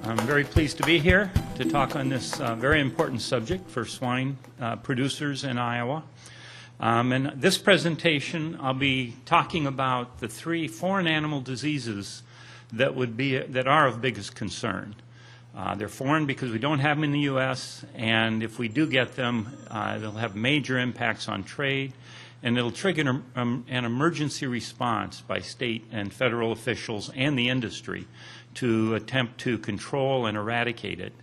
I'm very pleased to be here to talk on this very important subject for swine producers in Iowa. In this presentation, I'll be talking about the 3 foreign animal diseases that are of biggest concern. They're foreign because we don't have them in the U.S., and if we do get them, they'll have major impacts on trade, and it'll trigger an emergency response by state and federal officials and the industry to attempt to control and eradicate it.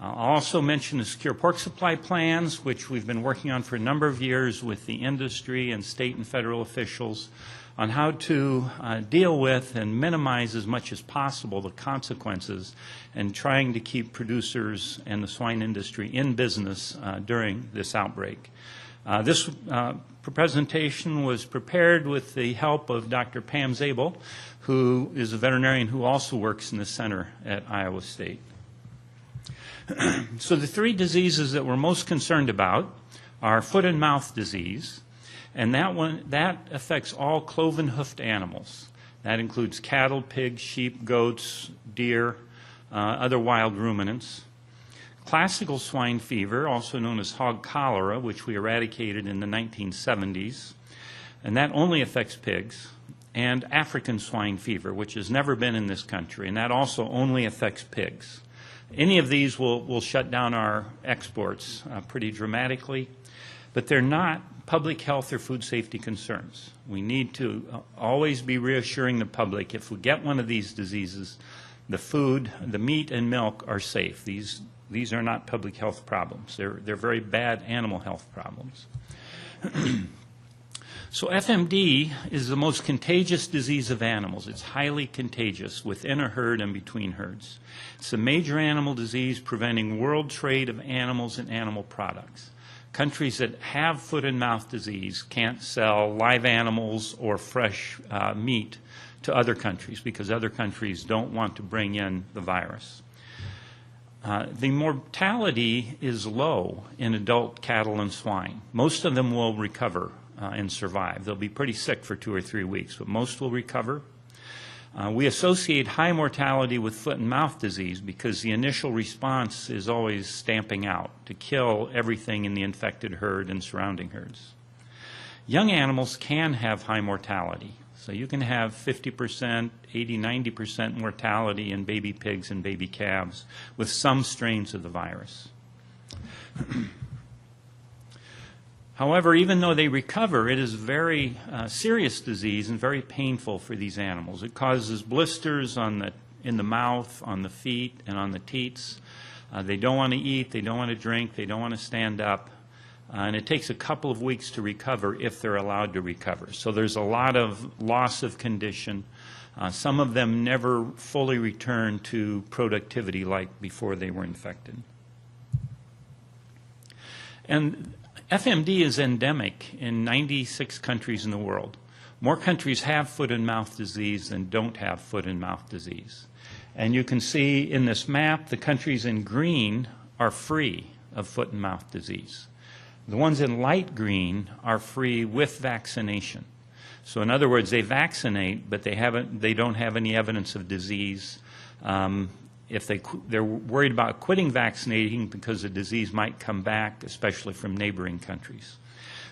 I'll also mention the secure pork supply plans, which we've been working on for a number of years with the industry and state and federal officials on how to deal with and minimize as much as possible the consequences and trying to keep producers and the swine industry in business during this outbreak. This presentation was prepared with the help of Dr. Pam Zabel, who is a veterinarian who also works in the center at Iowa State. So the 3 diseases that we're most concerned about are foot and mouth disease, and that affects all cloven-hoofed animals. That includes cattle, pigs, sheep, goats, deer, other wild ruminants. Classical swine fever, also known as hog cholera, which we eradicated in the 1970s, and that only affects pigs, and African swine fever, which has never been in this country, and that also only affects pigs. Any of these will shut down our exports pretty dramatically, but they're not public health or food safety concerns. We need to always be reassuring the public if we get one of these diseases, the food, the meat and milk are safe. These are not public health problems. They're very bad animal health problems. So FMD is the most contagious disease of animals. It's highly contagious within a herd and between herds. It's a major animal disease preventing world trade of animals and animal products. Countries that have foot and mouth disease can't sell live animals or fresh meat to other countries because other countries don't want to bring in the virus. The mortality is low in adult cattle and swine. Most of them will recover and survive. They'll be pretty sick for 2 or 3 weeks, but most will recover. We associate high mortality with foot and mouth disease because the initial response is always stamping out to kill everything in the infected herd and surrounding herds. Young animals can have high mortality. So you can have 50%, 80, 90% mortality in baby pigs and baby calves with some strains of the virus. However, even though they recover, it is a very serious disease and very painful for these animals. It causes blisters in the mouth, on the feet, and on the teats. They don't want to eat, they don't want to drink, they don't want to stand up. And it takes a couple of weeks to recover if they're allowed to recover. So there's a lot of loss of condition. Some of them never fully return to productivity like before they were infected. And FMD is endemic in 96 countries in the world. More countries have foot and mouth disease than don't have foot and mouth disease. And you can see in this map, the countries in green are free of foot and mouth disease. The ones in light green are free with vaccination. So in other words, they vaccinate, but they don't have any evidence of disease. If they're worried about quitting vaccinating because the disease might come back, especially from neighboring countries.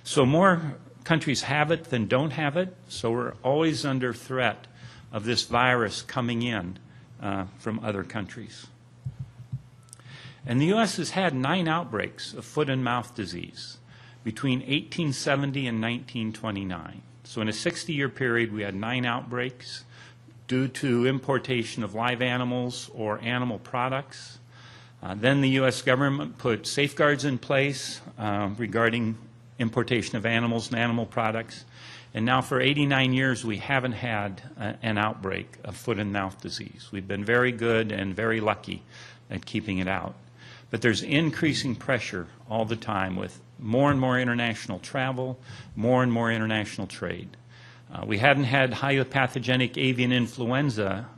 So more countries have it than don't have it, so we're always under threat of this virus coming in from other countries. And the U.S. has had 9 outbreaks of foot and mouth disease between 1870 and 1929. So in a 60-year period, we had 9 outbreaks due to importation of live animals or animal products. Then the U.S. government put safeguards in place regarding importation of animals and animal products. And now for 89 years, we haven't had an outbreak of foot and mouth disease. We've been very good and very lucky at keeping it out. But there's increasing pressure all the time with more and more international travel, more and more international trade. We hadn't had high pathogenic avian influenza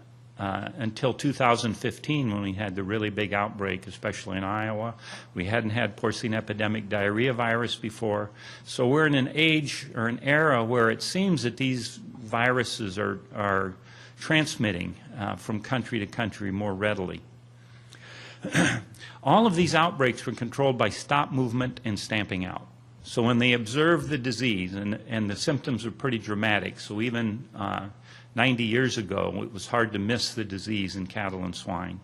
until 2015 when we had the really big outbreak, especially in Iowa. We hadn't had porcine epidemic diarrhea virus before. So we're in an age or an era where it seems that these viruses are transmitting from country to country more readily. All of these outbreaks were controlled by stop movement and stamping out. So when they observed the disease, and the symptoms were pretty dramatic, so even 90 years ago, it was hard to miss the disease in cattle and swine.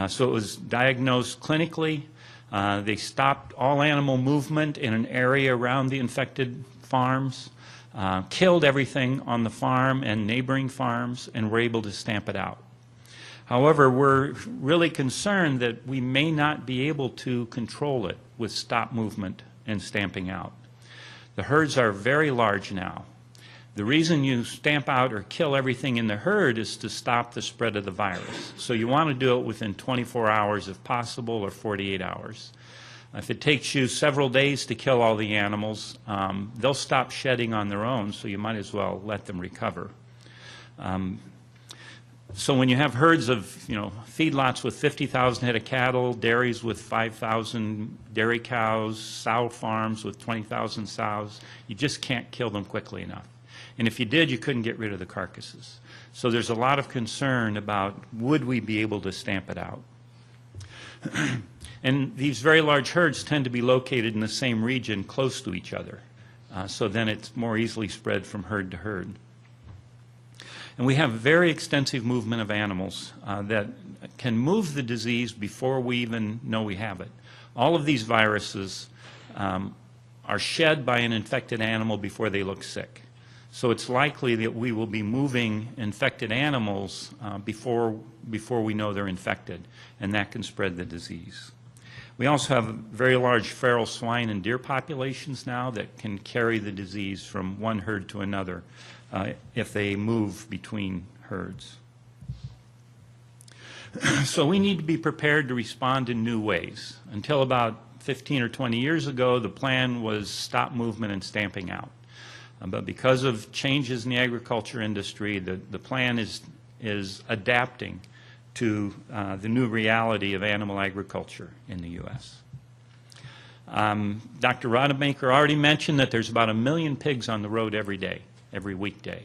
So it was diagnosed clinically. They stopped all animal movement in an area around the infected farms, killed everything on the farm and neighboring farms, and were able to stamp it out. However, we're really concerned that we may not be able to control it with stop movement and stamping out. The herds are very large now. The reason you stamp out or kill everything in the herd is to stop the spread of the virus. So you want to do it within 24 hours if possible, or 48 hours. If it takes you several days to kill all the animals, they'll stop shedding on their own, so you might as well let them recover. So when you have herds of, feedlots with 50,000 head of cattle, dairies with 5,000 dairy cows, sow farms with 20,000 sows, you just can't kill them quickly enough. And if you did, you couldn't get rid of the carcasses. So there's a lot of concern about, would we be able to stamp it out? And these very large herds tend to be located in the same region close to each other. So then it's more easily spread from herd to herd. And we have very extensive movement of animals that can move the disease before we even know we have it. All of these viruses are shed by an infected animal before they look sick. So it's likely that we will be moving infected animals before we know they're infected, and that can spread the disease. We also have very large feral swine and deer populations now that can carry the disease from one herd to another if they move between herds. So we need to be prepared to respond in new ways. Until about 15 or 20 years ago, the plan was stop movement and stamping out. But because of changes in the agriculture industry, the plan is adapting to the new reality of animal agriculture in the U.S. Dr. Rodemaker already mentioned that there's about 1 million pigs on the road every day, every weekday.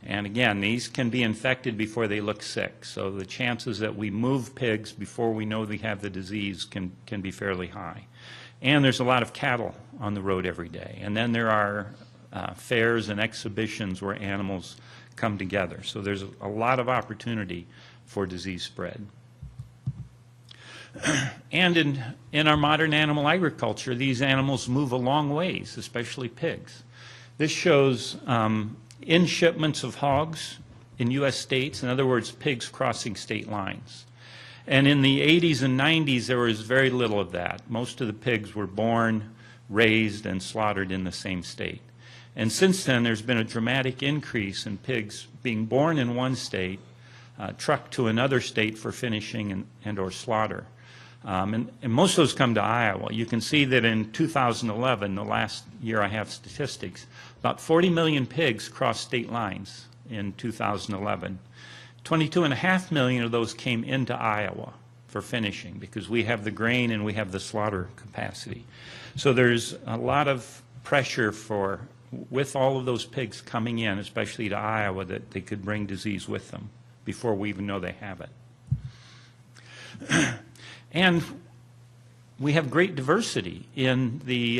And again, these can be infected before they look sick. So the chances that we move pigs before we know they have the disease can be fairly high. And there's a lot of cattle on the road every day. And then there are fairs and exhibitions where animals come together. So there's a lot of opportunity for disease spread. And in our modern animal agriculture, these animals move a long ways, especially pigs. This shows in shipments of hogs in U.S. states, in other words, pigs crossing state lines. And in the 80s and 90s, there was very little of that. Most of the pigs were born, raised, and slaughtered in the same state. And since then, there's been a dramatic increase in pigs being born in one state, trucked to another state for finishing and or slaughter. And most of those come to Iowa. You can see that in 2011, the last year I have statistics, about 40 million pigs crossed state lines in 2011. 22.5 million of those came into Iowa for finishing because we have the grain and we have the slaughter capacity. So there's a lot of pressure with all of those pigs coming in, especially to Iowa, that they could bring disease with them before we even know they have it. And we have great diversity in the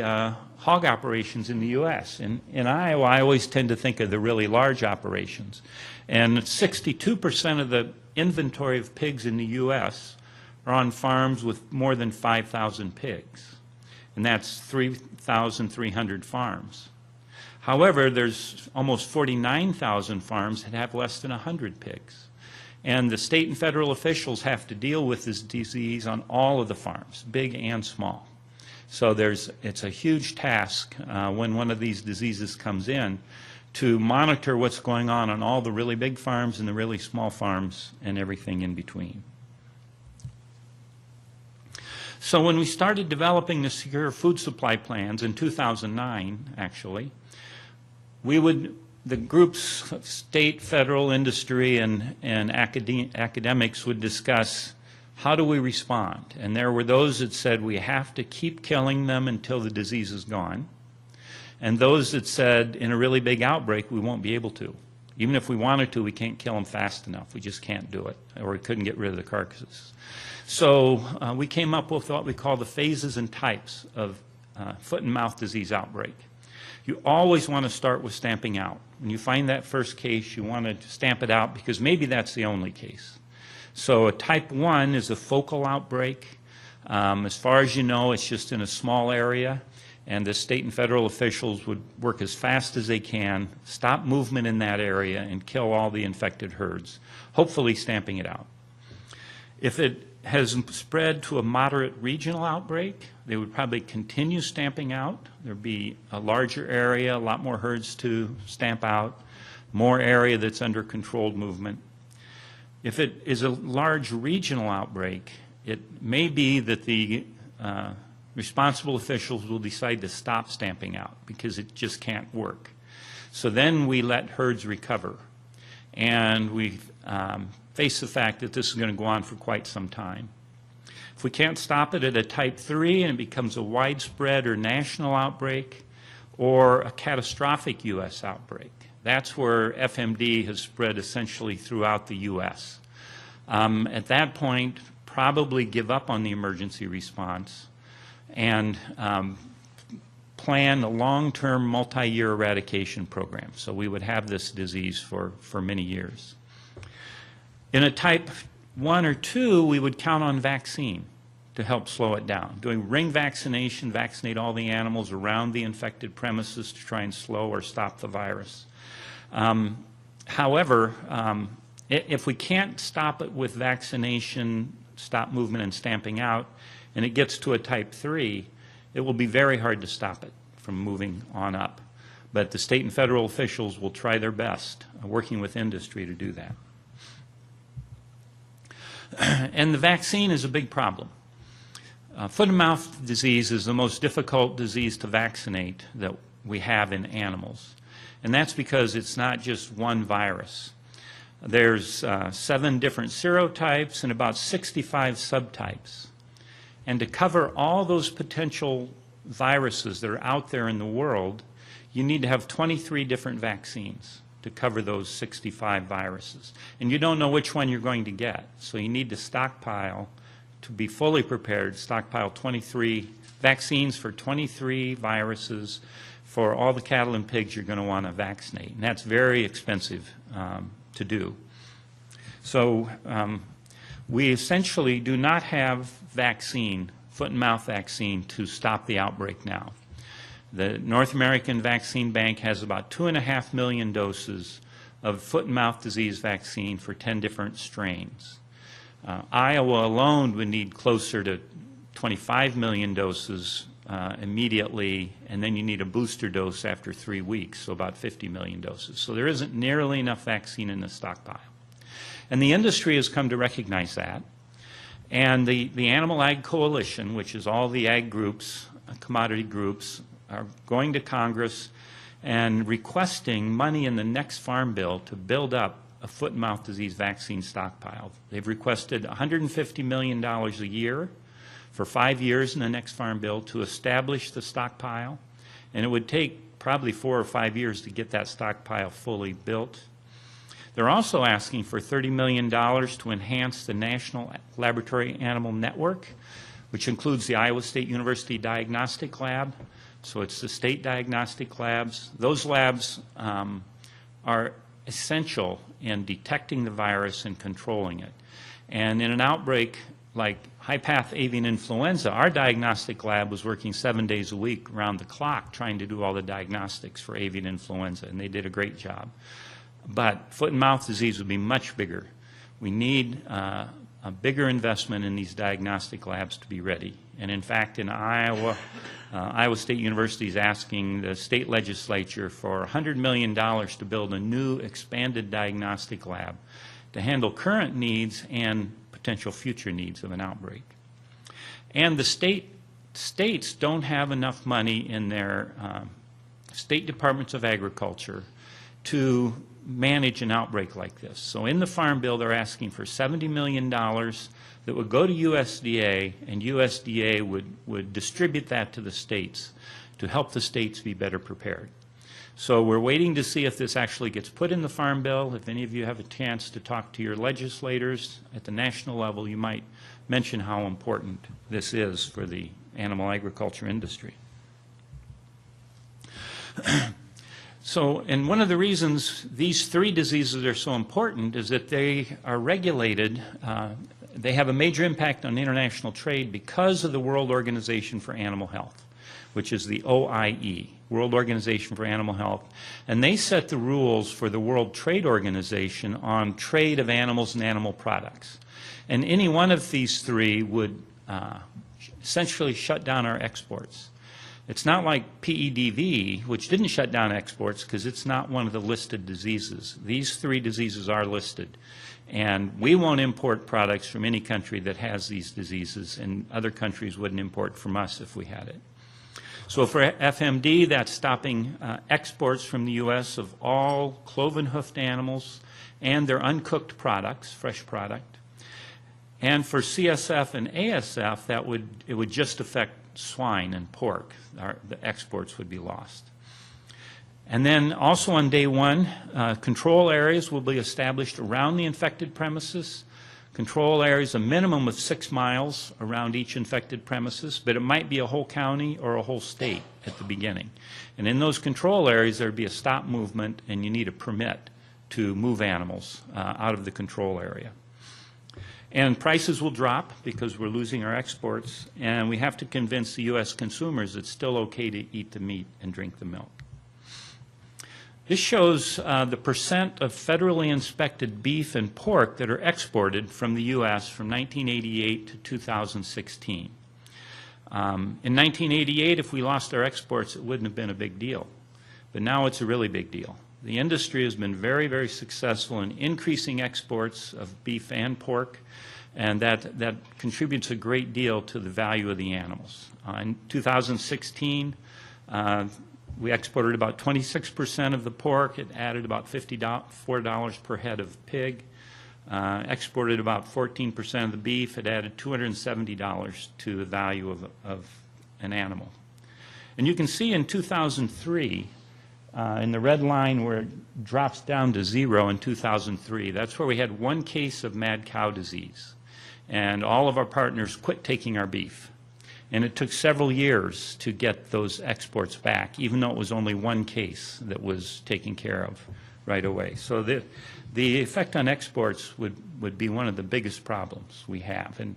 hog operations in the U.S. In Iowa, I always tend to think of the really large operations. And 62% of the inventory of pigs in the U.S. are on farms with more than 5,000 pigs. And that's 3,300 farms. However, there's almost 49,000 farms that have less than 100 pigs. And the state and federal officials have to deal with this disease on all of the farms, big and small. So it's a huge task when one of these diseases comes in to monitor what's going on all the really big farms and the really small farms and everything in between. So when we started developing the secure food supply plans in 2009, actually, we would the groups, state, federal, industry, and academics would discuss how do we respond. And there were those that said we have to keep killing them until the disease is gone. And those that said in a really big outbreak we won't be able to. Even if we wanted to, we can't kill them fast enough. We just can't do it, or we couldn't get rid of the carcasses. So we came up with what we call the phases and types of foot and mouth disease outbreak. You always want to start with stamping out. When you find that first case, you want to stamp it out because maybe that's the only case. So a type 1 is a focal outbreak. As far as you know, it's just in a small area, and the state and federal officials would work as fast as they can, stop movement in that area, and kill all the infected herds, hopefully stamping it out. If it has spread to a moderate regional outbreak, they would probably continue stamping out. There'd be a larger area, a lot more herds to stamp out, more area that's under controlled movement. If it is a large regional outbreak, it may be that the responsible officials will decide to stop stamping out because it just can't work. So then we let herds recover, and we face the fact that this is going to go on for quite some time. If we can't stop it at a type 3 and it becomes a widespread or national outbreak or a catastrophic U.S. outbreak, that's where FMD has spread essentially throughout the U.S. At that point, probably give up on the emergency response and plan a long-term multi-year eradication program. So we would have this disease for many years. In a type 1 or 2, we would count on vaccine to help slow it down. Doing ring vaccination, vaccinate all the animals around the infected premises to try and slow or stop the virus. However, if we can't stop it with vaccination, stop movement and stamping out, and it gets to a type 3, it will be very hard to stop it from moving on up. But the state and federal officials will try their best, working with industry, to do that. And the vaccine is a big problem. Foot and mouth disease is the most difficult disease to vaccinate that we have in animals. And that's because it's not just one virus. There's 7 different serotypes and about 65 subtypes. And to cover all those potential viruses that are out there in the world, you need to have 23 different vaccines to cover those 65 viruses. And you don't know which one you're going to get. So you need to stockpile, to be fully prepared, stockpile 23 vaccines for 23 viruses for all the cattle and pigs you're going to want to vaccinate. And that's very expensive to do. So we essentially do not have vaccine, foot and mouth vaccine, to stop the outbreak now. The North American Vaccine Bank has about 2.5 million doses of foot and mouth disease vaccine for 10 different strains. Iowa alone would need closer to 25 million doses immediately, and then you need a booster dose after 3 weeks, so about 50 million doses. So there isn't nearly enough vaccine in the stockpile. And the industry has come to recognize that. And the Animal Ag Coalition, which is all the ag groups, commodity groups, are going to Congress and requesting money in the next farm bill to build up a foot and mouth disease vaccine stockpile. They've requested $150 million a year for 5 years in the next farm bill to establish the stockpile, and it would take probably 4 or 5 years to get that stockpile fully built. They're also asking for $30 million to enhance the National Laboratory Animal Network, which includes the Iowa State University Diagnostic Lab. So it's the state diagnostic labs. Those labs are essential in detecting the virus and controlling it. And in an outbreak like high-path avian influenza, our diagnostic lab was working 7 days a week around the clock trying to do all the diagnostics for avian influenza, and they did a great job. But foot and mouth disease would be much bigger. We need a bigger investment in these diagnostic labs to be ready. And in fact, in Iowa, Iowa State University is asking the state legislature for $100 million to build a new expanded diagnostic lab to handle current needs and potential future needs of an outbreak. And the states don't have enough money in their state departments of agriculture to manage an outbreak like this. So in the Farm Bill, they're asking for $70 million that would go to USDA, and USDA would distribute that to the states to help the states be better prepared. So we're waiting to see if this actually gets put in the Farm Bill. If any of you have a chance to talk to your legislators at the national level, you might mention how important this is for the animal agriculture industry. So, and one of the reasons these three diseases are so important is that they are regulated. They have a major impact on international trade because of the World Organization for Animal Health, which is the OIE, World Organization for Animal Health, and they set the rules for the World Trade Organization on trade of animals and animal products. And any one of these three would essentially shut down our exports. It's not like PEDV, which didn't shut down exports because it's not one of the listed diseases. These three diseases are listed. And we won't import products from any country that has these diseases, and other countries wouldn't import from us if we had it. So for FMD, that's stopping exports from the U.S. of all cloven-hoofed animals and their uncooked products, fresh product. And for CSF and ASF, it would just affect swine and pork. The exports would be lost. And then also on day one, control areas will be established around the infected premises. Control areas, a minimum of 6 miles around each infected premises, but it might be a whole county or a whole state at the beginning. And in those control areas, there would be a stop movement, and you need a permit to move animals out of the control area. And prices will drop because we're losing our exports, and we have to convince the U.S. consumers it's still okay to eat the meat and drink the milk. This shows the percent of federally inspected beef and pork that are exported from the U.S. from 1988 to 2016. In 1988, if we lost our exports, it wouldn't have been a big deal. But now it's a really big deal. The industry has been very, very successful in increasing exports of beef and pork, and that contributes a great deal to the value of the animals. In 2016, we exported about 26% of the pork. It added about $54 per head of pig. Exported about 14% of the beef. It added $270 to the value of an animal. And you can see in 2003, in the red line where it drops down to 0 in 2003, that's where we had 1 case of mad cow disease. And all of our partners quit taking our beef. And it took several years to get those exports back, even though it was only 1 case that was taken care of right away. So the effect on exports would be one of the biggest problems we have. And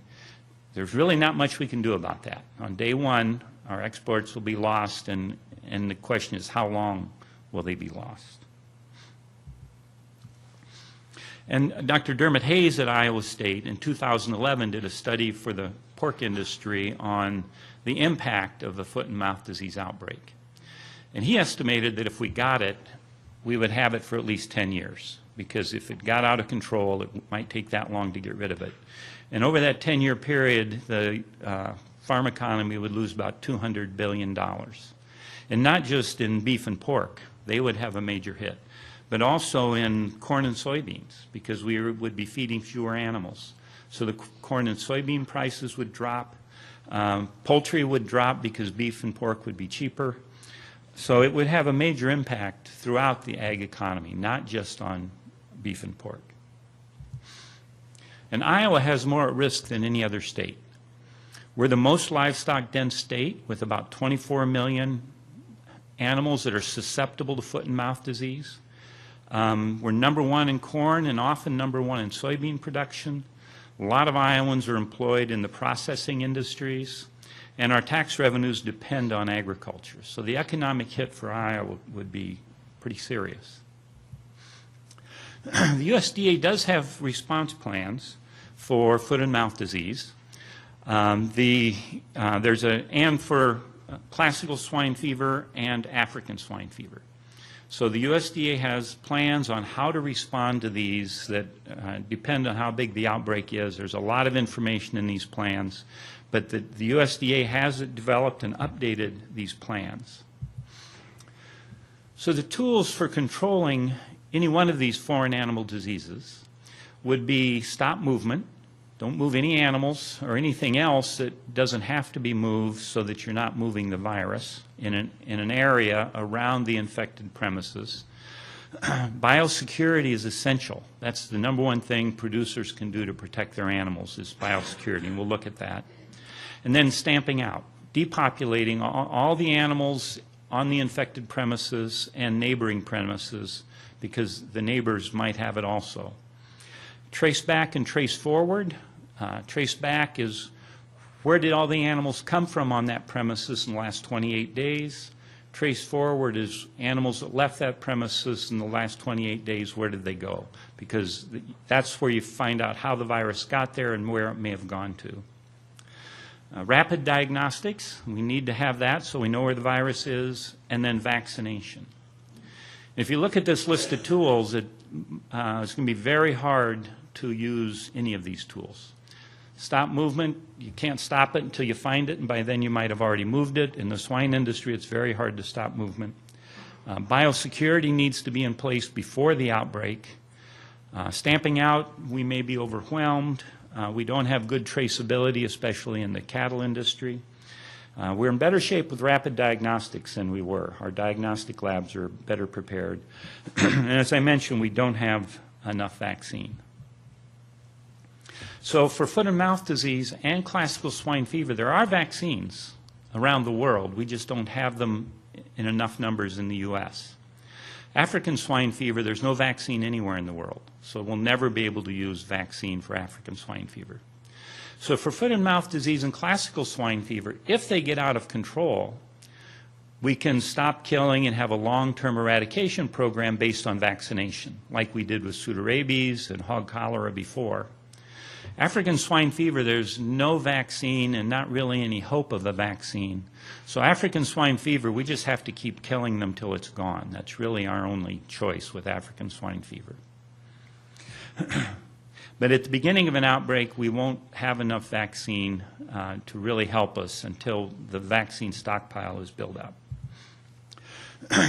there's really not much we can do about that. On day one, our exports will be lost, and the question is, how long will they be lost? And Dr. Dermot Hayes at Iowa State in 2011 did a study for the pork industry on the impact of the foot and mouth disease outbreak. And he estimated that if we got it, we would have it for at least 10 years, because if it got out of control, it might take that long to get rid of it. And over that 10-year period, the farm economy would lose about $200 billion. And not just in beef and pork, they would have a major hit, but also in corn and soybeans, because we would be feeding fewer animals. So the corn and soybean prices would drop. Poultry would drop because beef and pork would be cheaper. So it would have a major impact throughout the ag economy, not just on beef and pork. And Iowa has more at risk than any other state. We're the most livestock dense state, with about 24 million animals that are susceptible to foot and mouth disease. We're #1 in corn and often #1 in soybean production. A lot of Iowans are employed in the processing industries, and our tax revenues depend on agriculture. So the economic hit for Iowa would be pretty serious. The USDA does have response plans for foot and mouth disease. There's and for classical swine fever and African swine fever. So the USDA has plans on how to respond to these that depend on how big the outbreak is. There's a lot of information in these plans, but the USDA has developed and updated these plans. So the tools for controlling any one of these foreign animal diseases would be stop movement. Don't move any animals or anything else that doesn't have to be moved so that you're not moving the virus in an area around the infected premises. Biosecurity is essential. That's the number one thing producers can do to protect their animals is biosecurity, and we'll look at that. And then stamping out, depopulating all the animals on the infected premises and neighboring premises because the neighbors might have it also. Trace back and trace forward. Trace back is where did all the animals come from on that premises in the last 28 days. Trace forward is animals that left that premises in the last 28 days, where did they go? Because that's where you find out how the virus got there and where it may have gone to. Rapid diagnostics, we need to have that so we know where the virus is, and then vaccination. If you look at this list of tools, it's going to be very hard to use any of these tools. Stop movement, you can't stop it until you find it, and by then you might have already moved it. In the swine industry, it's very hard to stop movement. Biosecurity needs to be in place before the outbreak. Stamping out, we may be overwhelmed. We don't have good traceability, especially in the cattle industry. We're in better shape with rapid diagnostics than we were. Our diagnostic labs are better prepared. And as I mentioned, we don't have enough vaccine. So for foot and mouth disease and classical swine fever, there are vaccines around the world. We just don't have them in enough numbers in the U.S. African swine fever, there's no vaccine anywhere in the world. So we'll never be able to use vaccine for African swine fever. So for foot and mouth disease and classical swine fever, if they get out of control, we can stop killing and have a long-term eradication program based on vaccination, like we did with pseudorabies and hog cholera before. African swine fever, there's no vaccine and not really any hope of a vaccine. So African swine fever, we just have to keep killing them till it's gone. That's really our only choice with African swine fever. But at the beginning of an outbreak, we won't have enough vaccine to really help us until the vaccine stockpile is built up.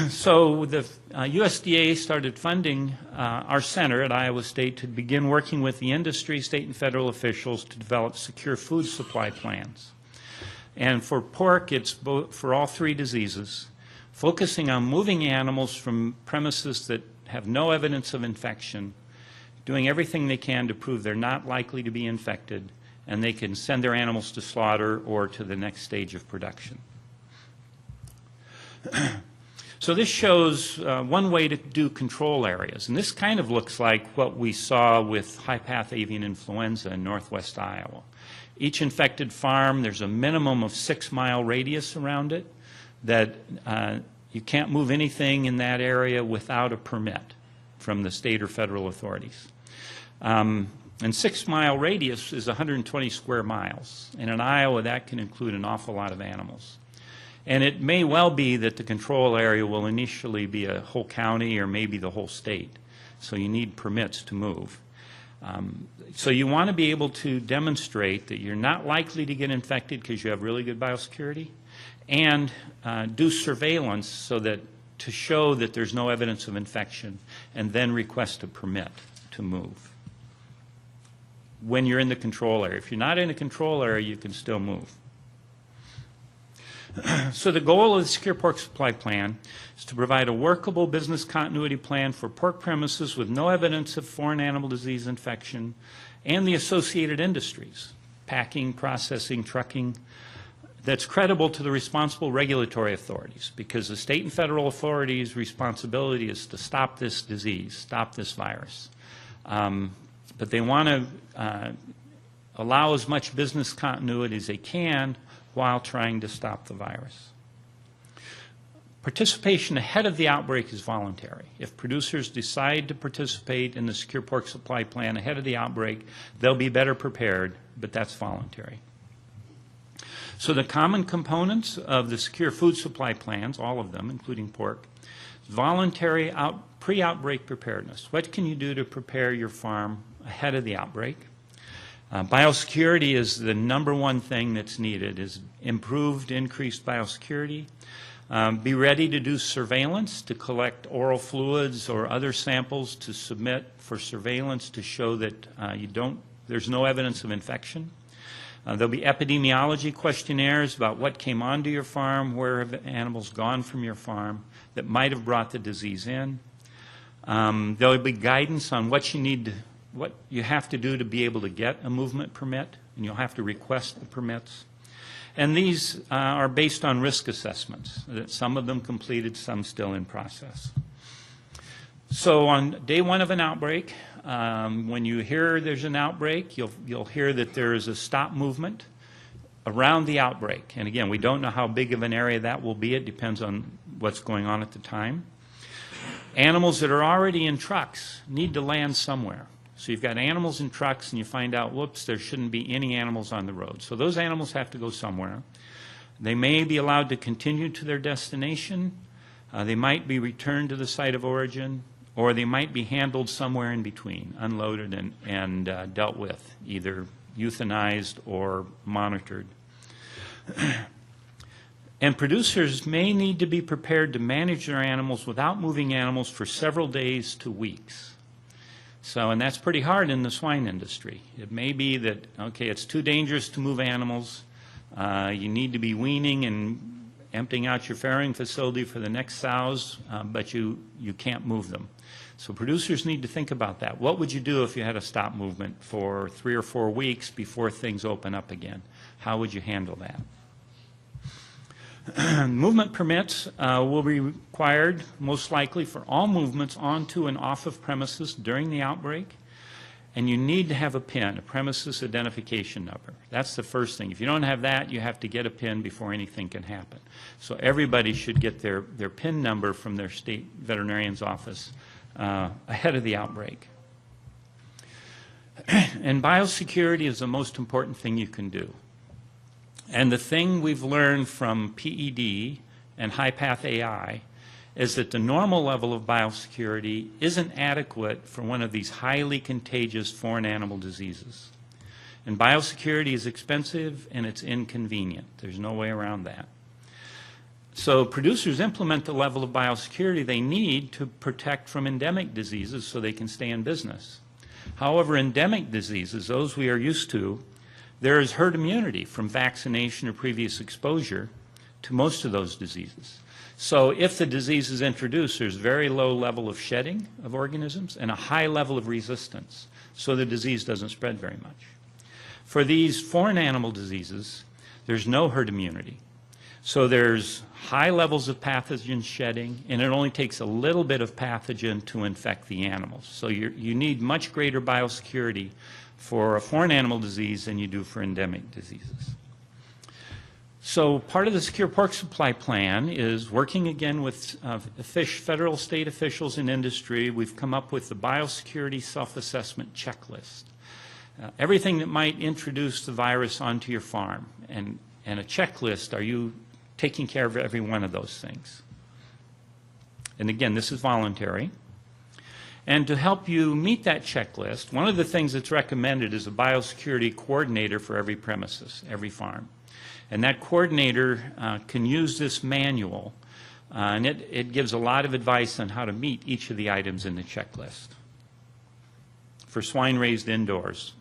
So the USDA started funding our center at Iowa State to begin working with the industry, state and federal officials to develop secure food supply plans. And for pork, it's for all three diseases, focusing on moving animals from premises that have no evidence of infection, doing everything they can to prove they're not likely to be infected, and they can send their animals to slaughter or to the next stage of production. So this shows one way to do control areas, and this kind of looks like what we saw with high-path avian influenza in northwest Iowa. Each infected farm, there's a minimum of 6-mile radius around it that you can't move anything in that area without a permit from the state or federal authorities. And 6-mile radius is 120 square miles, and in Iowa that can include an awful lot of animals. And it may well be that the control area will initially be a whole county or maybe the whole state. So you need permits to move. So you want to be able to demonstrate that you're not likely to get infected because you have really good biosecurity, and do surveillance so that to show that there's no evidence of infection, and then request a permit to move when you're in the control area. If you're not in the control area, you can still move. So the goal of the Secure Pork Supply Plan is to provide a workable business continuity plan for pork premises with no evidence of foreign animal disease infection and the associated industries, packing, processing, trucking, that's credible to the responsible regulatory authorities, because the state and federal authorities' responsibility is to stop this disease, stop this virus. But they want to allow as much business continuity as they can while trying to stop the virus. Participation ahead of the outbreak is voluntary. If producers decide to participate in the Secure Pork Supply Plan ahead of the outbreak, they'll be better prepared, but that's voluntary. So the common components of the Secure Food Supply Plans, all of them, including pork, voluntary pre-outbreak preparedness. What can you do to prepare your farm ahead of the outbreak? Biosecurity is the #1 thing that's needed, is improved, increased biosecurity. Be ready to do surveillance, to collect oral fluids or other samples to submit for surveillance to show that there's no evidence of infection. There'll be epidemiology questionnaires about what came onto your farm, where have animals gone from your farm that might have brought the disease in. There'll be guidance on what you have to do to be able to get a movement permit, and you'll have to request the permits. And these are based on risk assessments, some of them completed, some still in process. So on day one of an outbreak, when you hear there's an outbreak, you'll hear that there is a stop movement around the outbreak. And again, we don't know how big of an area that will be. It depends on what's going on at the time. Animals that are already in trucks need to land somewhere. So you've got animals in trucks and you find out, whoops, there shouldn't be any animals on the road. So those animals have to go somewhere. They may be allowed to continue to their destination. They might be returned to the site of origin, or they might be handled somewhere in between, unloaded and dealt with, either euthanized or monitored. And producers may need to be prepared to manage their animals without moving animals for several days to weeks. So, and that's pretty hard in the swine industry. It may be that, okay, it's too dangerous to move animals. You need to be weaning and emptying out your farrowing facility for the next sows, but you can't move them. So producers need to think about that. What would you do if you had a stop movement for 3 or 4 weeks before things open up again? How would you handle that? Movement permits will be required most likely for all movements onto and off of premises during the outbreak. And you need to have a PIN, a premises identification number. That's the first thing. If you don't have that, you have to get a PIN before anything can happen. So everybody should get their PIN number from their state veterinarian's office ahead of the outbreak. And biosecurity is the most important thing you can do. And the thing we've learned from PED and high-path AI is that the normal level of biosecurity isn't adequate for one of these highly contagious foreign animal diseases. And biosecurity is expensive and it's inconvenient. There's no way around that. So producers implement the level of biosecurity they need to protect from endemic diseases so they can stay in business. However, endemic diseases, those we are used to, there is herd immunity from vaccination or previous exposure to most of those diseases. So if the disease is introduced, there's very low level of shedding of organisms and a high level of resistance, so the disease doesn't spread very much. For these foreign animal diseases, there's no herd immunity. So there's high levels of pathogen shedding, and it only takes a little bit of pathogen to infect the animals. So you need much greater biosecurity for a foreign animal disease than you do for endemic diseases. So part of the Secure Pork Supply Plan is working again with federal, state officials and industry. We've come up with the biosecurity self-assessment checklist. Everything that might introduce the virus onto your farm, and a checklist, are you taking care of every one of those things? And again, this is voluntary. And to help you meet that checklist, one of the things that's recommended is a biosecurity coordinator for every premises, every farm. And that coordinator can use this manual, and it gives a lot of advice on how to meet each of the items in the checklist. For swine raised indoors,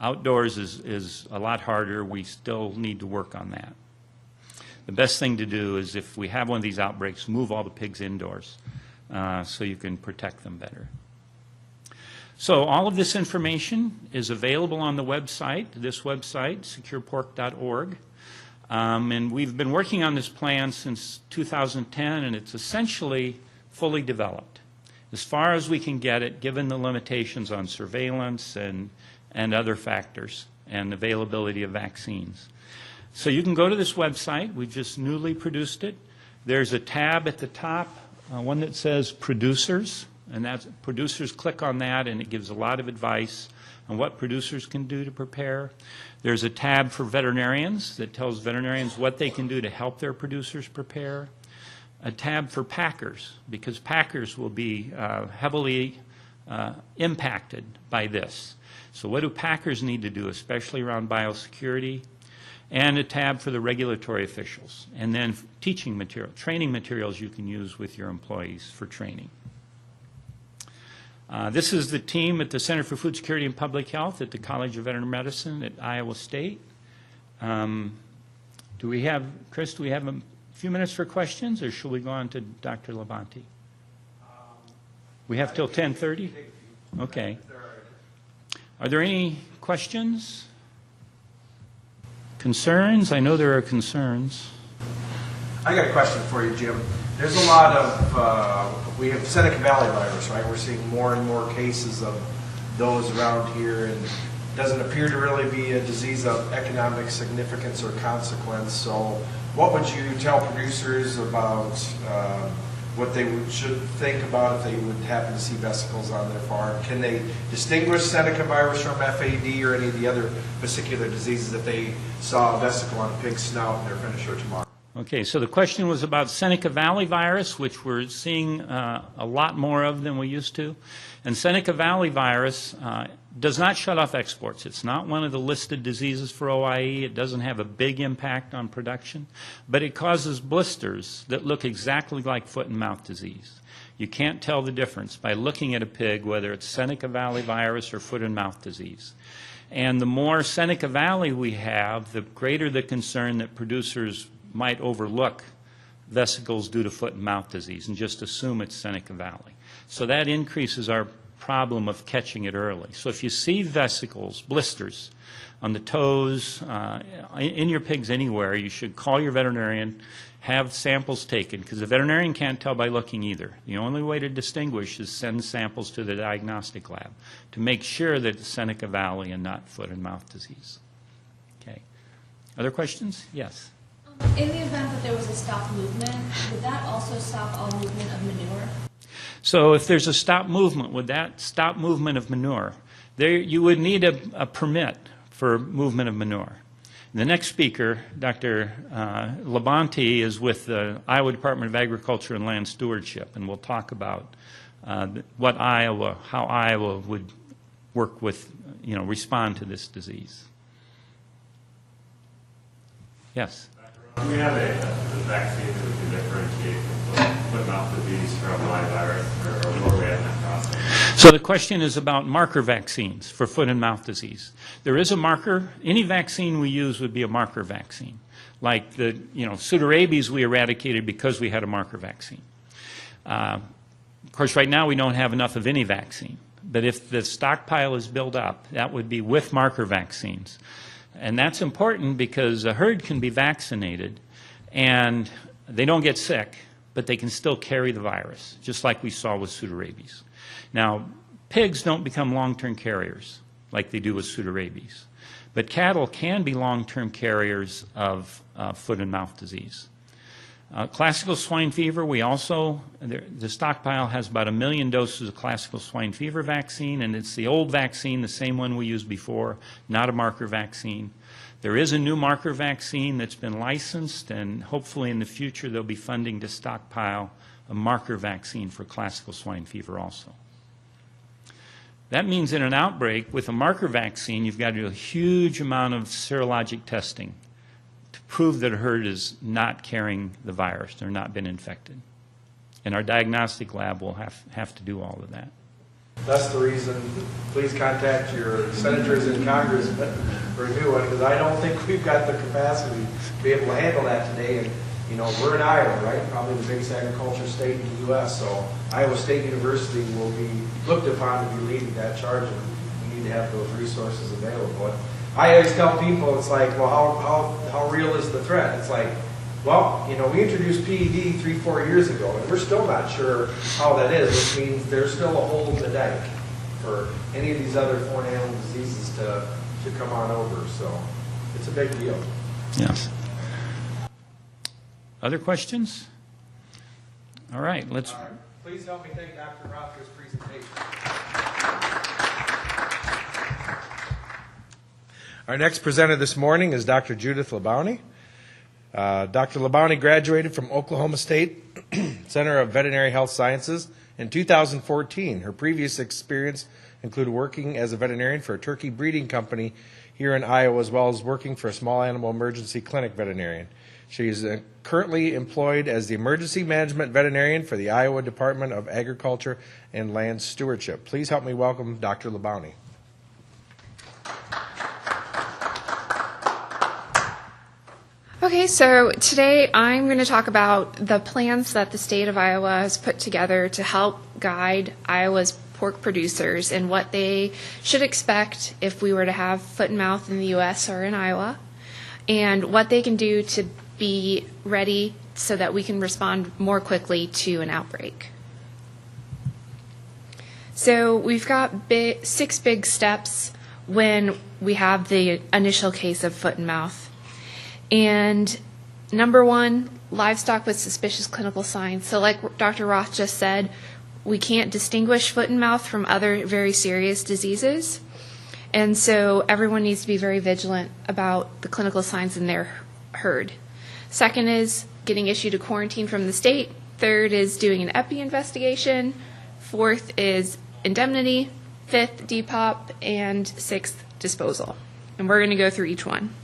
outdoors is a lot harder. We still need to work on that. The best thing to do is, if we have one of these outbreaks, move all the pigs indoors so you can protect them better. So all of this information is available on the website, this website, securepork.org. And we've been working on this plan since 2010, and it's essentially fully developed, as far as we can get it, given the limitations on surveillance and other factors and availability of vaccines. So you can go to this website. We've just newly produced it. There's a tab at the top, one that says Producers, and that's producers. Click on that, and it gives a lot of advice on what producers can do to prepare. There's a tab for veterinarians that tells veterinarians what they can do to help their producers prepare. A tab for packers, because packers will be heavily impacted by this. So what do packers need to do, especially around biosecurity? and a tab for the regulatory officials, and then teaching material, training materials you can use with your employees for training. This is the team at the Center for Food Security and Public Health at the College of Veterinary Medicine at Iowa State. Do we have, Chris, do we have a few minutes for questions, or should we go on to Dr. LaBounty? We have till 10:30? Okay. Are there any questions? Concerns? I know there are concerns. I got a question for you, Jim. There's a lot of, we have Seneca Valley virus, right? We're seeing more and more cases of those around here, and it doesn't appear to really be a disease of economic significance or consequence. So what would you tell producers about what they should think about if they would happen to see vesicles on their farm? Can they distinguish Seneca virus from FAD or any of the other vesicular diseases if they saw a vesicle on a pig's snout in their finisher tomorrow? Okay, so the question was about Seneca Valley virus, which we're seeing a lot more of than we used to. And Seneca Valley virus does not shut off exports. It's not one of the listed diseases for OIE. It doesn't have a big impact on production, but it causes blisters that look exactly like foot and mouth disease. You can't tell the difference by looking at a pig whether it's Seneca Valley virus or foot and mouth disease. And the more Seneca Valley we have, the greater the concern that producers might overlook vesicles due to foot and mouth disease and just assume it's Seneca Valley. So that increases our problem of catching it early. So if you see vesicles, blisters on the toes, in your pigs anywhere, you should call your veterinarian, have samples taken, because the veterinarian can't tell by looking either. The only way to distinguish is send samples to the diagnostic lab to make sure that it's Seneca Valley and not foot and mouth disease. Okay. Other questions? Yes. In the event that there was a stop movement, would that also stop all movement of manure? So if there's a stop movement, would that stop movement of manure? There, you would need a permit for movement of manure. The next speaker, Dr. LaBounty, is with the Iowa Department of Agriculture and Land Stewardship, and we'll talk about how Iowa would work with, respond to this disease. Yes? We have a vaccine that we can differentiate foot-and-mouth disease from live virus, or where we at in that process? So the question is about marker vaccines for foot and mouth disease. There is a marker. Any vaccine we use would be a marker vaccine. Like the, pseudorabies we eradicated because we had a marker vaccine. Of course, right now we don't have enough of any vaccine. But if the stockpile is built up, that would be with marker vaccines. And that's important because a herd can be vaccinated and they don't get sick, but they can still carry the virus, just like we saw with pseudorabies. Now, pigs don't become long-term carriers like they do with pseudorabies, but cattle can be long-term carriers of foot and mouth disease. Classical swine fever, the stockpile has about 1 million doses of classical swine fever vaccine, and it's the old vaccine, the same one we used before, not a marker vaccine. There is a new marker vaccine that's been licensed, and hopefully in the future there'll be funding to stockpile a marker vaccine for classical swine fever also. That means in an outbreak with a marker vaccine, you've got to do a huge amount of serologic testing to prove that a herd is not carrying the virus, they're not been infected. And our diagnostic lab will have to do all of that. That's the reason, please contact your senators in Congress for a new one, because I don't think we've got the capacity to be able to handle that today. And, we're in Iowa, right? Probably the biggest agriculture state in the U.S., so Iowa State University will be looked upon to be leading that charge, and we need to have those resources available. And I always tell people, it's like, well, how real is the threat? It's like, well, we introduced PED 3-4 years ago, and we're still not sure how that is, which means there's still a hole in the dike for any of these other foreign animal diseases to come on over. So it's a big deal. Yes. Other questions? All right, let's... Please help me thank Dr. Roth for his presentation. Our next presenter this morning is Dr. Judith LaBounty. Dr. LaBounty graduated from Oklahoma State Center of Veterinary Health Sciences In 2014, her previous experience included working as a veterinarian for a turkey breeding company here in Iowa, as well as working for a small animal emergency clinic veterinarian. She is currently employed as the emergency management veterinarian for the Iowa Department of Agriculture and Land Stewardship. Please help me welcome Dr. LaBounty. Okay, so today I'm going to talk about the plans that the state of Iowa has put together to help guide Iowa's pork producers and what they should expect if we were to have foot and mouth in the U.S. or in Iowa, and what they can do to be ready so that we can respond more quickly to an outbreak. So we've got 6 big steps when we have the initial case of foot and mouth. And number 1, livestock with suspicious clinical signs. So like Dr. Roth just said, we can't distinguish foot and mouth from other very serious diseases. And so everyone needs to be very vigilant about the clinical signs in their herd. Second is getting issued a quarantine from the state. Third is doing an epi investigation. Fourth is indemnity. Fifth, depop. And sixth, disposal. And we're going to go through each one.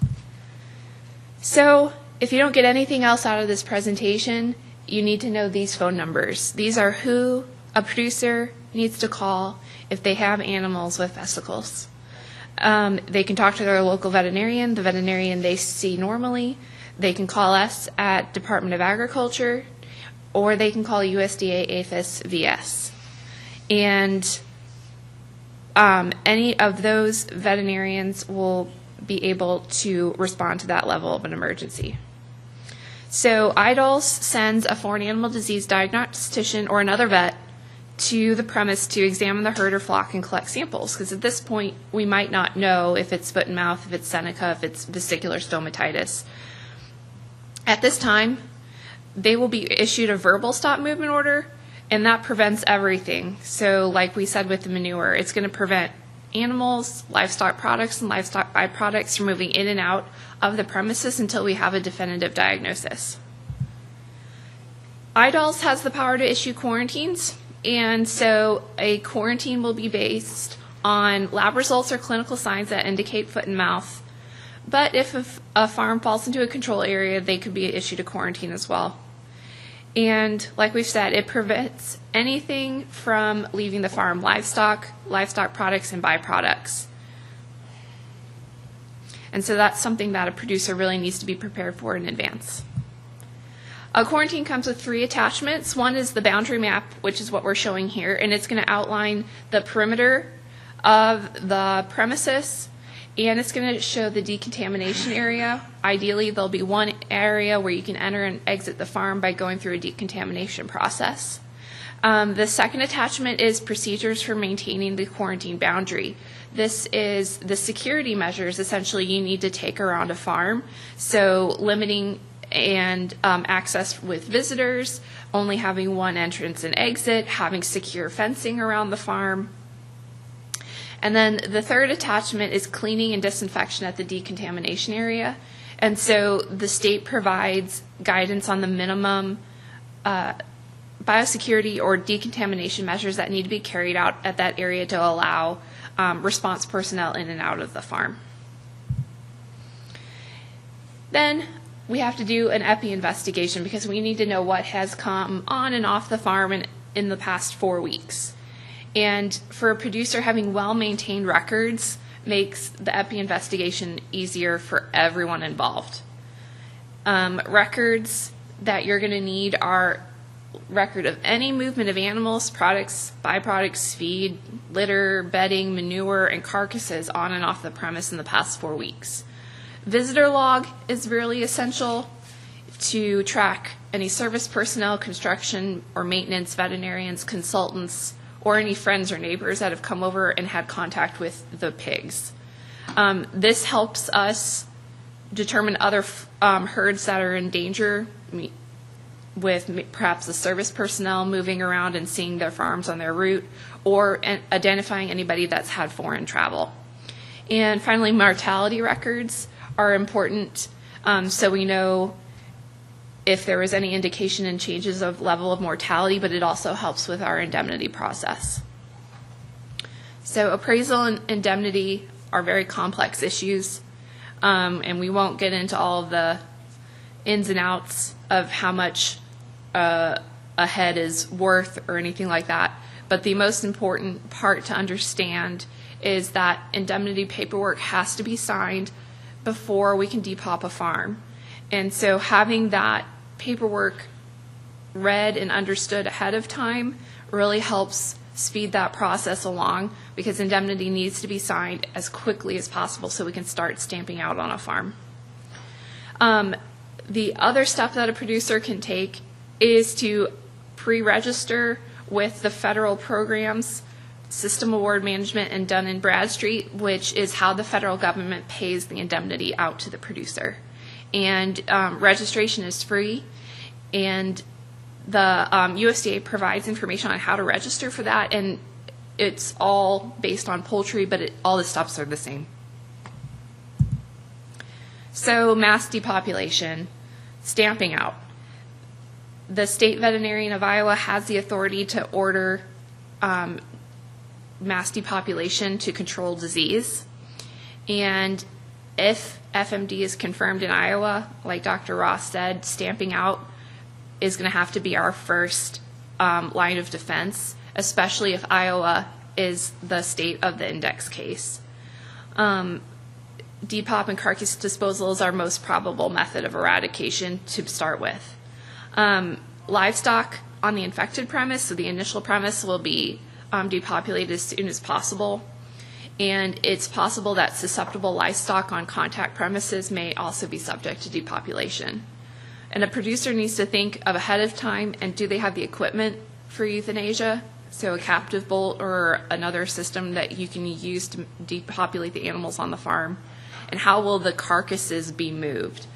So if you don't get anything else out of this presentation, you need to know these phone numbers. These are who a producer needs to call if they have animals with vesicles. They can talk to their local veterinarian, the veterinarian they see normally. They can call us at Department of Agriculture, or they can call USDA APHIS VS. And any of those veterinarians will be able to respond to that level of an emergency. So IDALS sends a foreign animal disease diagnostician or another vet to the premise to examine the herd or flock and collect samples, because at this point we might not know if it's foot and mouth, if it's Seneca, if it's vesicular stomatitis. At this time, they will be issued a verbal stop movement order, and that prevents everything. So like we said with the manure, it's going to prevent animals, livestock products, and livestock byproducts from moving in and out of the premises until we have a definitive diagnosis. IDALS has the power to issue quarantines, and so a quarantine will be based on lab results or clinical signs that indicate foot and mouth. But if a farm falls into a control area, they could be issued a quarantine as well. And like we've said, it prevents anything from leaving the farm: livestock, livestock products, and byproducts. And so that's something that a producer really needs to be prepared for in advance. A quarantine comes with 3 attachments. One is the boundary map, which is what we're showing here, and it's going to outline the perimeter of the premises, and it's going to show the decontamination area. Ideally, there'll be one area where you can enter and exit the farm by going through a decontamination process. The second attachment is procedures for maintaining the quarantine boundary. This is the security measures essentially you need to take around a farm. So limiting and access with visitors, only having one entrance and exit, having secure fencing around the farm. And then the third attachment is cleaning and disinfection at the decontamination area. And so the state provides guidance on the minimum biosecurity or decontamination measures that need to be carried out at that area to allow response personnel in and out of the farm. Then we have to do an epi investigation because we need to know what has come on and off the farm in the past 4 weeks. And for a producer, having well-maintained records makes the epi investigation easier for everyone involved. Records that you're going to need are record of any movement of animals, products, byproducts, feed, litter, bedding, manure, and carcasses on and off the premise in the past 4 weeks. Visitor log is really essential to track any service personnel, construction or maintenance, veterinarians, consultants, or any friends or neighbors that have come over and had contact with the pigs. This helps us determine other herds that are in danger, with perhaps the service personnel moving around and seeing their farms on their route, or identifying anybody that's had foreign travel. And finally, mortality records are important, so we know if there was any indication in changes of level of mortality, but it also helps with our indemnity process. So appraisal and indemnity are very complex issues, and we won't get into all of the ins and outs of how much a head is worth or anything like that. But the most important part to understand is that indemnity paperwork has to be signed before we can depop a farm. And so having that paperwork read and understood ahead of time really helps speed that process along, because indemnity needs to be signed as quickly as possible so we can start stamping out on a farm. The other step that a producer can take is to pre-register with the federal programs, System Award Management and Dun & Bradstreet, which is how the federal government pays the indemnity out to the producer. And registration is free, and the USDA provides information on how to register for that, and it's all based on poultry, but all the steps are the same. So mass depopulation, stamping out. The state veterinarian of Iowa has the authority to order mass depopulation to control disease. And if FMD is confirmed in Iowa, like Dr. Roth said, stamping out is going to have to be our first line of defense, especially if Iowa is the state of the index case. Depop and carcass disposal is our most probable method of eradication to start with. Livestock on the infected premise, so the initial premise, will be depopulated as soon as possible. And it's possible that susceptible livestock on contact premises may also be subject to depopulation. And a producer needs to think of ahead of time, and do they have the equipment for euthanasia? So a captive bolt or another system that you can use to depopulate the animals on the farm. And how will the carcasses be moved?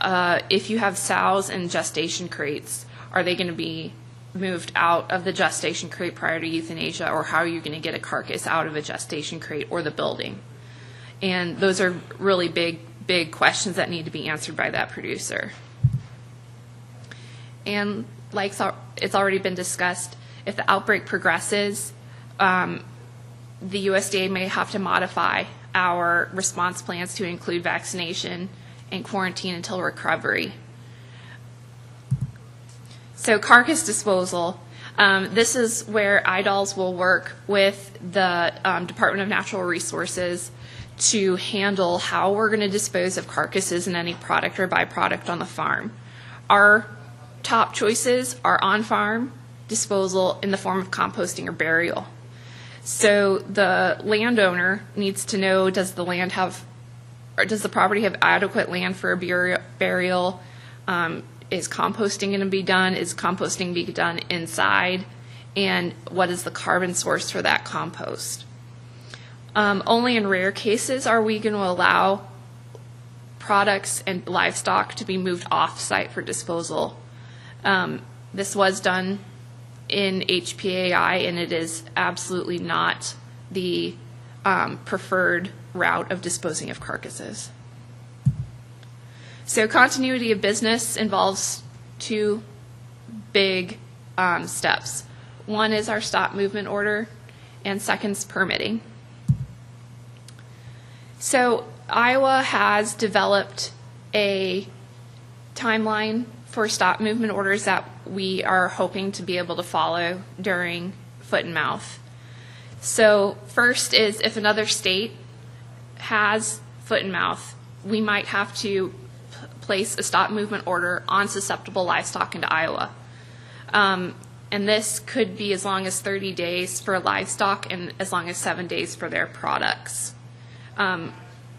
If you have sows and gestation crates, are they going to be moved out of the gestation crate prior to euthanasia, or how are you going to get a carcass out of a gestation crate or the building? And those are really big questions that need to be answered by that producer. And like it's already been discussed, if the outbreak progresses, the USDA may have to modify our response plans to include vaccination and quarantine until recovery. So carcass disposal, this is where IDOLs will work with the Department of Natural Resources to handle how we're going to dispose of carcasses in any product or byproduct on the farm. Our top choices are on-farm disposal in the form of composting or burial. So the landowner needs to know, does the property have adequate land for a burial? Is composting going to be done? Is composting being done inside? And what is the carbon source for that compost? Only in rare cases are we going to allow products and livestock to be moved off-site for disposal. This was done in HPAI, and it is absolutely not the preferred route of disposing of carcasses. So continuity of business involves two big steps. One is our stop movement order, and second is permitting. So Iowa has developed a timeline for stop movement orders that we are hoping to be able to follow during foot and mouth. So first is, if another state has foot and mouth, we might have to place a stop movement order on susceptible livestock into Iowa. And this could be as long as 30 days for livestock and as long as 7 days for their products.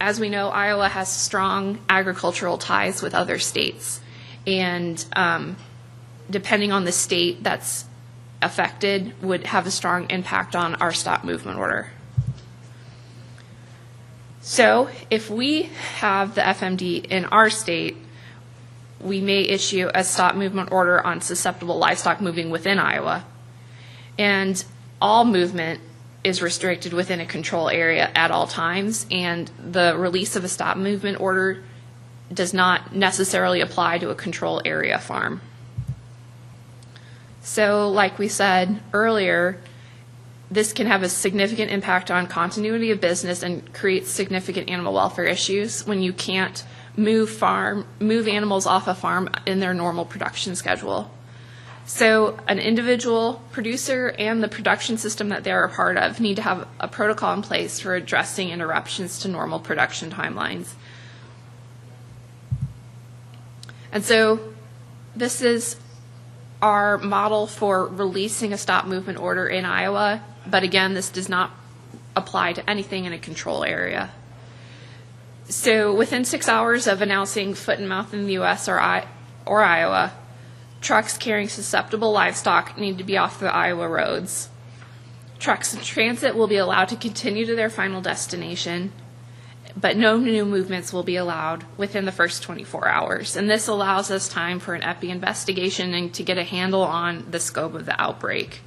As we know, Iowa has strong agricultural ties with other states. And depending on the state that's affected would have a strong impact on our stop movement order. So if we have the FMD in our state, we may issue a stop movement order on susceptible livestock moving within Iowa. And all movement is restricted within a control area at all times, and the release of a stop movement order does not necessarily apply to a control area farm. So like we said earlier, this can have a significant impact on continuity of business and create significant animal welfare issues when you can't move animals off a farm in their normal production schedule. So an individual producer and the production system that they're a part of need to have a protocol in place for addressing interruptions to normal production timelines. And so this is our model for releasing a stop movement order in Iowa, but again, this does not apply to anything in a control area. So within 6 hours of announcing foot and mouth in the U.S. or Iowa, trucks carrying susceptible livestock need to be off the Iowa roads. Trucks in transit will be allowed to continue to their final destination, but no new movements will be allowed within the first 24 hours. And this allows us time for an epi investigation and to get a handle on the scope of the outbreak.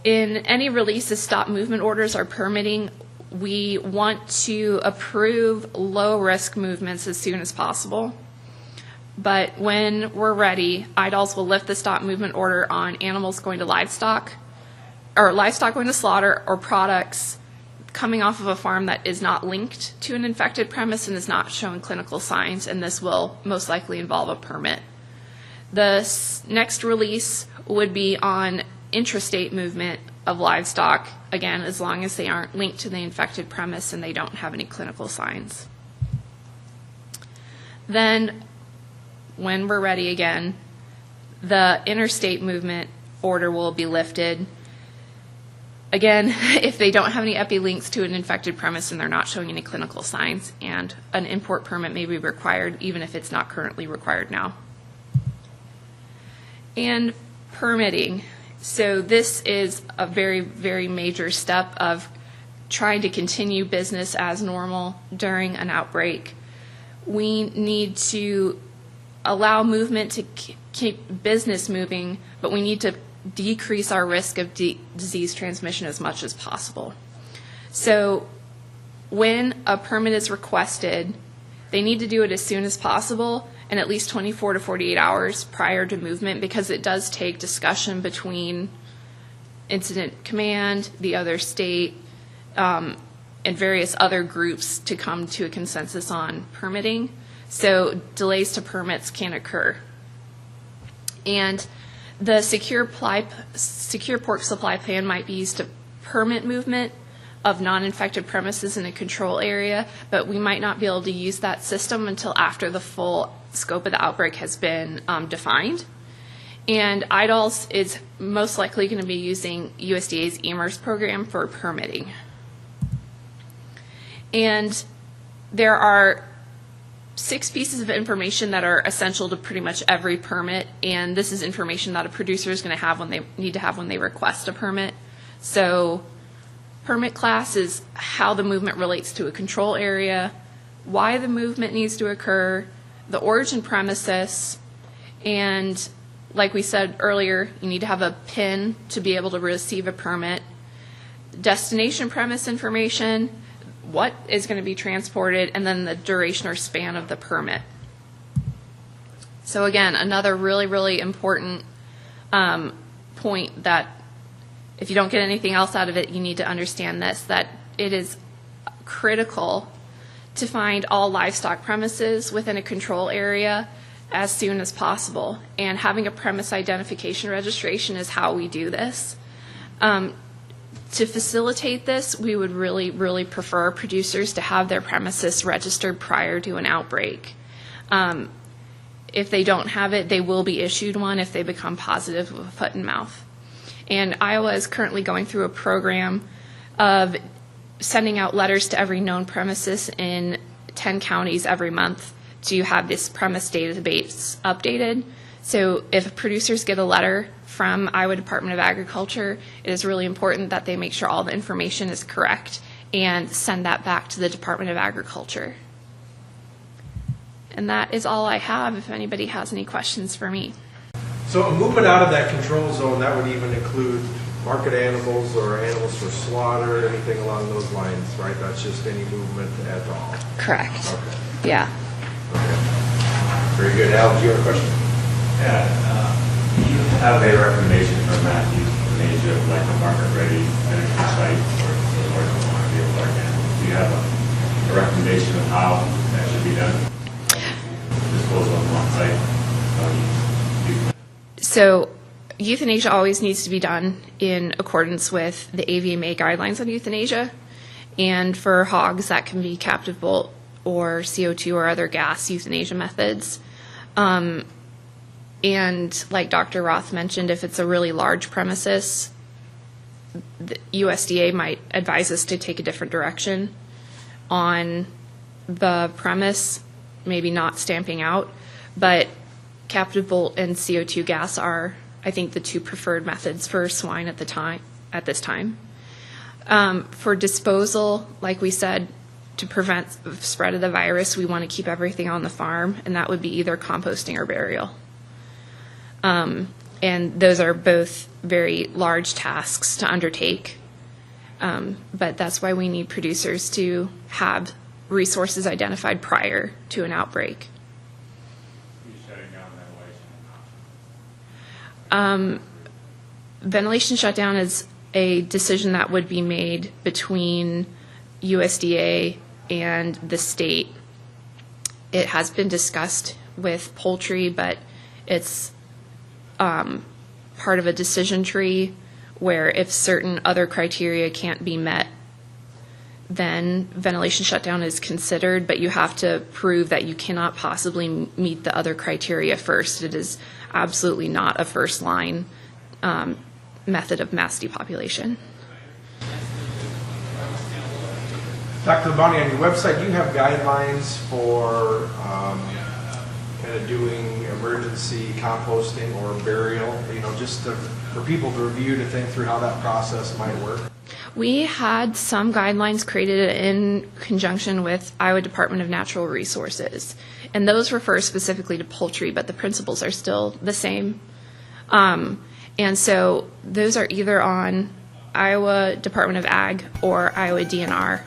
In any release of stop movement orders or permitting, we want to approve low-risk movements as soon as possible. But when we're ready, IDALs will lift the stop movement order on animals going to livestock, or livestock going to slaughter, or products coming off of a farm that is not linked to an infected premise and is not showing clinical signs, and this will most likely involve a permit. The next release would be on intrastate movement of livestock, again, as long as they aren't linked to the infected premise and they don't have any clinical signs. Then, when we're ready again, the interstate movement order will be lifted. Again, if they don't have any epi links to an infected premise and they're not showing any clinical signs, and an import permit may be required even if it's not currently required now. And permitting. So this is a very, very major step of trying to continue business as normal during an outbreak. We need to allow movement to keep business moving, but we need to decrease our risk of disease transmission as much as possible. So when a permit is requested, they need to do it as soon as possible and at least 24 to 48 hours prior to movement, because it does take discussion between incident command, the other state, and various other groups to come to a consensus on permitting. So delays to permits can occur. And the secure pork supply plan might be used to permit movement of non-infected premises in a control area, but we might not be able to use that system until after the full scope of the outbreak has been defined. And IDALS is most likely going to be using USDA's EMERS program for permitting. And there are 6 pieces of information that are essential to pretty much every permit, and this is information that a producer is going to have when they need to have when they request a permit. So permit class is how the movement relates to a control area, why the movement needs to occur, the origin premises, and like we said earlier, you need to have a PIN to be able to receive a permit, destination premise information, what is going to be transported, and then the duration or span of the permit. So again, another really, really important point that if you don't get anything else out of it, you need to understand this, that it is critical to find all livestock premises within a control area as soon as possible. And having a premise identification registration is how we do this. To facilitate this, we would really, really prefer producers to have their premises registered prior to an outbreak. If they don't have it, they will be issued one if they become positive with foot and mouth. And Iowa is currently going through a program of sending out letters to every known premises in 10 counties every month to have this premise database updated. So if producers get a letter from Iowa Department of Agriculture, it is really important that they make sure all the information is correct and send that back to the Department of Agriculture. And that is all I have, if anybody has any questions for me. So a movement out of that control zone, that would even include market animals or animals for slaughter, anything along those lines, right? That's just any movement at all. Correct. Okay. Yeah. Okay. Very good. Al, do you have a question? Yeah, you have a recommendation from Matthew in Asia, like a market-ready medical site or large quantity of large animals. Do you have a recommendation of how that should be done? Disposal on one site? So euthanasia always needs to be done in accordance with the AVMA guidelines on euthanasia. And for hogs, that can be captive bolt or CO2 or other gas euthanasia methods. And like Dr. Roth mentioned, if it's a really large premises, the USDA might advise us to take a different direction on the premise, maybe not stamping out, but captive bolt and CO2 gas are, I think, the two preferred methods for swine at this time. For disposal, like we said, to prevent spread of the virus, we want to keep everything on the farm, and that would be either composting or burial. And those are both very large tasks to undertake. But that's why we need producers to have resources identified prior to an outbreak. Shutting down ventilation? Ventilation shutdown is a decision that would be made between USDA and the state. It has been discussed with poultry, but it's part of a decision tree where if certain other criteria can't be met, then ventilation shutdown is considered, but you have to prove that you cannot possibly meet the other criteria first. It is absolutely not a first line method of mass depopulation. Dr. LaBounty, on your website, do you have guidelines for kind of doing emergency composting or burial, just for people to review, to think through how that process might work? We had some guidelines created in conjunction with Iowa Department of Natural Resources, and those refer specifically to poultry, but the principles are still the same. And so those are either on Iowa Department of Ag or Iowa DNR